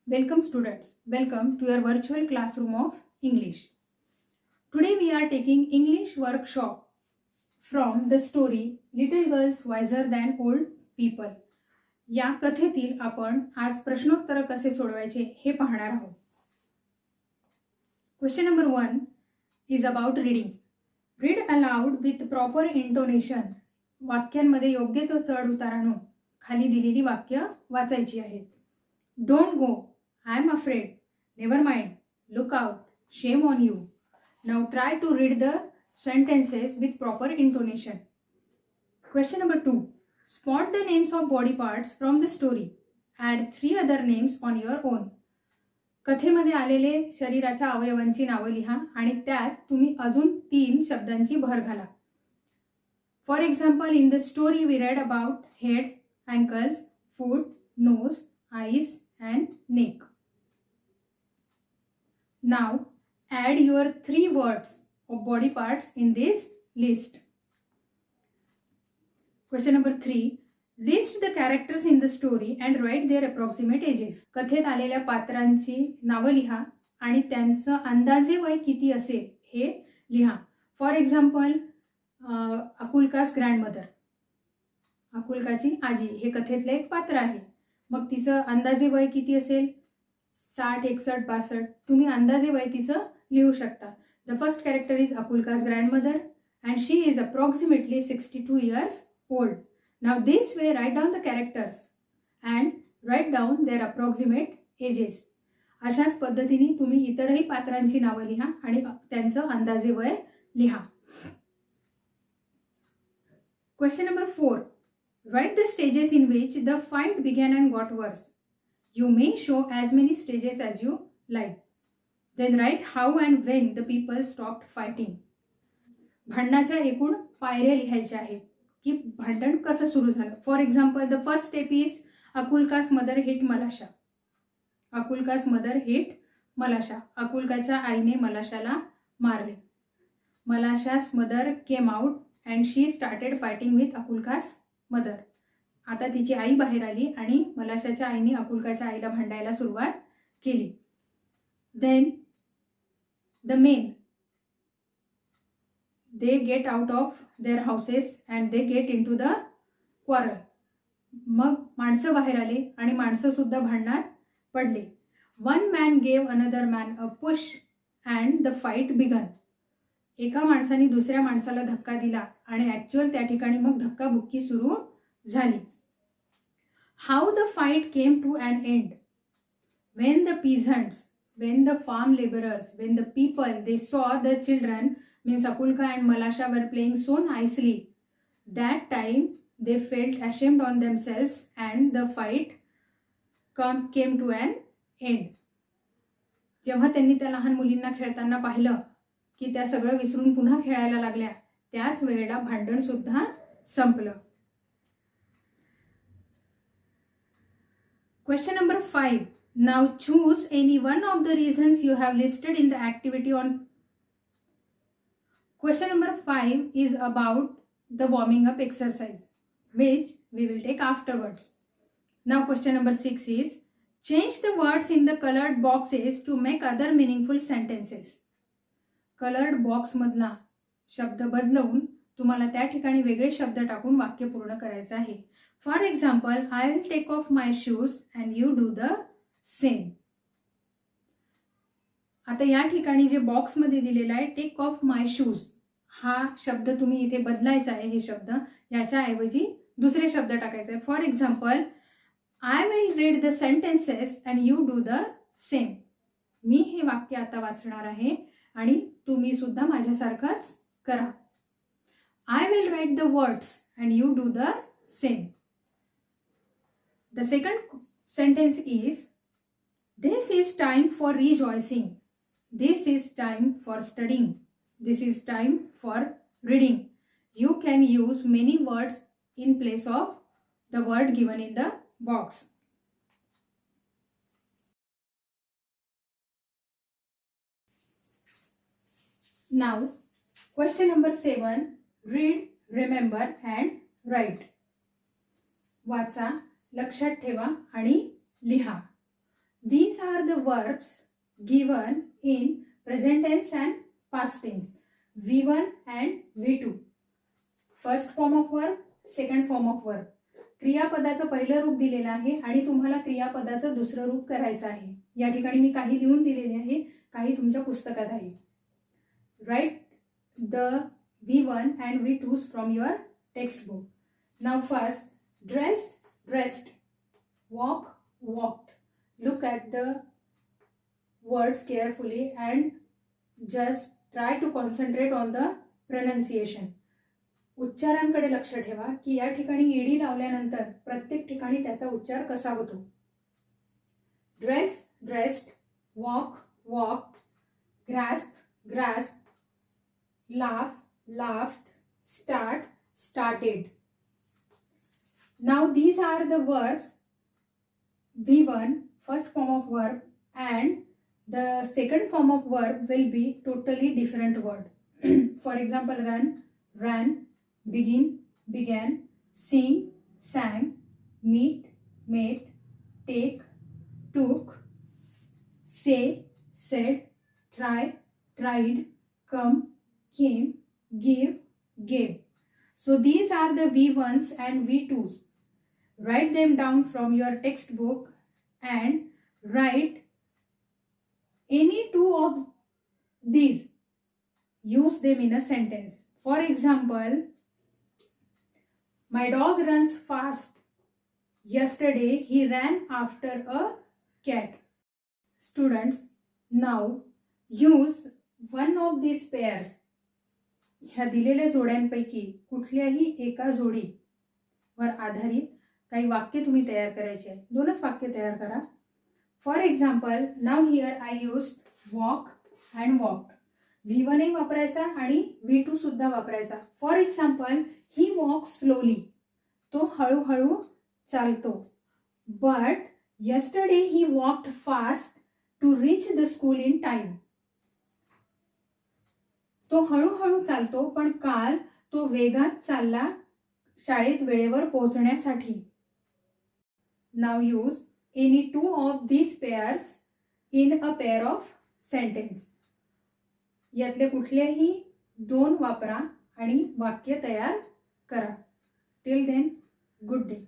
Welcome students, welcome to your virtual classroom of English. Today we are taking English workshop from the story Little Girls Wiser Than Old People. या कथेतील आपण आज प्रश्नोत्तर कसे सोडवायचे हे पाहणार आहोत. Question number 1 is about reading. Read aloud with proper intonation. वाक्यांमध्ये योग्य तो चढ उतार आणून खाली दिलेली वाक्य वाचायची आहेत. Don't go. I am afraid. Never mind. Look out. Shame on you. Now try to read the sentences with proper intonation. Question number 2. Spot the names of body parts from the story. Add 3 other names on your own. कथेमध्ये आलेले शरीराच्या अवयवांची नावं लिहा आणि त्यात तुम्ही अजून 3 शब्दांची भर घाला. For example, in the story we read about head, ankles, foot, nose, eyes and neck. Now add your 3 words of body parts in this list. Question number 3. List the characters in the story and write their approximate ages. कथेत आलेल्या पात्रांची नावं लिहा आणि त्यांचं अंदाजे वय किती असेल हे लिहा. फॉर एक्झाम्पल अकुल्कास ग्रँडमदर, अकुल्काची आजी हे कथेतले एक पात्र आहे. मग तिचं अंदाजे वय किती असेल? 60, 61, 62. तुम्ही अंदाजे वय तिचं लिहू शकता. The first character is Akulka's grandmother and she is approximately 62 years old. Now this way write down the characters and write down their approximate ages. अशाच पद्धतीने तुम्ही इतरही पात्रांची नावं लिहा आणि त्यांचं अंदाजे वय लिहा. Question number 4. Write the stages in which the fight began and got worse. You may show as many stages as you like. Then write how and when the people stopped fighting. भांडणाच्या एकूण पायऱ्या लिहायच्या आहेत की भांडण कसं सुरू झालं. For example the first step is Akulka's mother hit Malasha. Akulka's mother hit Malasha. अकुल्काच्या आईने मलाशाला मारले. Malasha's mother came out and she started fighting with Akulka's mother. आता तिची आई बाहेर आली आणि मलाशाच्या आईने अकुल्काच्या आईला भांडायला सुरुवात केली. Then the men they get out of their houses and they get into the quarrel. मग माणसं बाहेर आले आणि माणसं सुद्धा भांडणात पडले. One man gave another man a push and the fight began. एका माणसाने दुसऱ्या माणसाला धक्का दिला आणि ॲक्च्युअल त्या ठिकाणी मग धक्काबुक्की सुरू झाली. How the fight came to an end. When the peasants, when the farm laborers, when the people, they saw the children, means Akulka and Malasha were playing so nicely, that time they felt ashamed on themselves and the fight came to an end. जेव्हा त्यांनी त्या लहान मुलींना खेळताना पाहिलं की त्या सगळं विसरून पुन्हा खेळायला लागल्या, त्याच वेळेला भांडण सुद्धा संपलं. Question number 5. Now choose any one of the reasons you have listed in the activity on. Question number 5 is about the warming up exercise, which we will take afterwards. Now question number 6 is change the words in the colored boxes to make other meaningful sentences. Colored box मधला शब्द बदलवून तुम्हाला त्या ठिकाणी वेगळे शब्द टाकून वाक्य पूर्ण करायचं आहे. For example I will take off my shoes and you do the same. आता या ठिकाणी जे बॉक्समध्ये दिलेला आहे टेक ऑफ माय शूज हा शब्द तुम्ही इथे बदलायचा आहे. हे शब्द याच्या ऐवजी दुसरे शब्द टाकायचे आहे. For example I will read the sentences and you do the same. मी हे वाक्य आता वाचणार आहे आणि तुम्ही सुद्धा माझ्यासारखंच करा. I will write the words and you do the same. The second sentence is this is time for rejoicing. This is time for studying. This is time for reading. You can use many words in place of the word given in the box. Now, question number 7. Read, remember and write. वाचा, लक्षात ठेवा आणि लिहा. These are the verbs given in present tense and past tense. V1 and V2. First form of verb, second form of verb. क्रियापदाचं पहिलं रूप दिलेलं आहे आणि तुम्हाला क्रियापदाचं दुसरं रूप करायचं आहे. या ठिकाणी मी काही लिहून दिलेले आहे, काही तुमच्या पुस्तकात आहे. Write the V1 and V2s from your textbook. Now first, dress, dressed, walk, walked. Look at the words carefully and just try to concentrate on the pronunciation. उच्चारांकडे लक्ष ठेवा की या ठिकाणी ईडी लावल्यानंतर प्रत्येक ठिकाणी त्याचा उच्चार कसा होतो. Dress, dressed, walk, walked, grasp, grasp, laugh, laughed, start, started. Now these are the verbs V1, first form of verb, and the second form of verb will be totally different word. For example, run, ran, begin, began, sing, sang, meet, met, take, took, say, said, try, tried, come, came, give, gave. So these are the V1s and V2s. Write them down from your textbook and write any two of these. Use them in a sentence. For example, my dog runs fast. Yesterday he ran after a cat. Students, now use one of these pairs. ह्या दिलेल्या जोड्यांपैकी कुठल्याही एका जोडीवर आधारित काही वाक्य तुम्ही तयार करायचे आहे. दोनच वाक्य तयार करा. For example, now here I used walk and walked. V1 वापरायचा आणि V2 सुद्धा वापरायचा. For example, he walk slowly. तो हळूहळू चालतो. But yesterday he walked fast to reach the school in time. तो हळूहळू चालतो पण काल तो वेगात चालला शाळेत वेळेवर पोहोचण्यासाठी. Now use any two of these pairs in a pair of sentence. यातले कुठलेही दोन वापरा आणि वाक्य तयार करा. Till then, good day.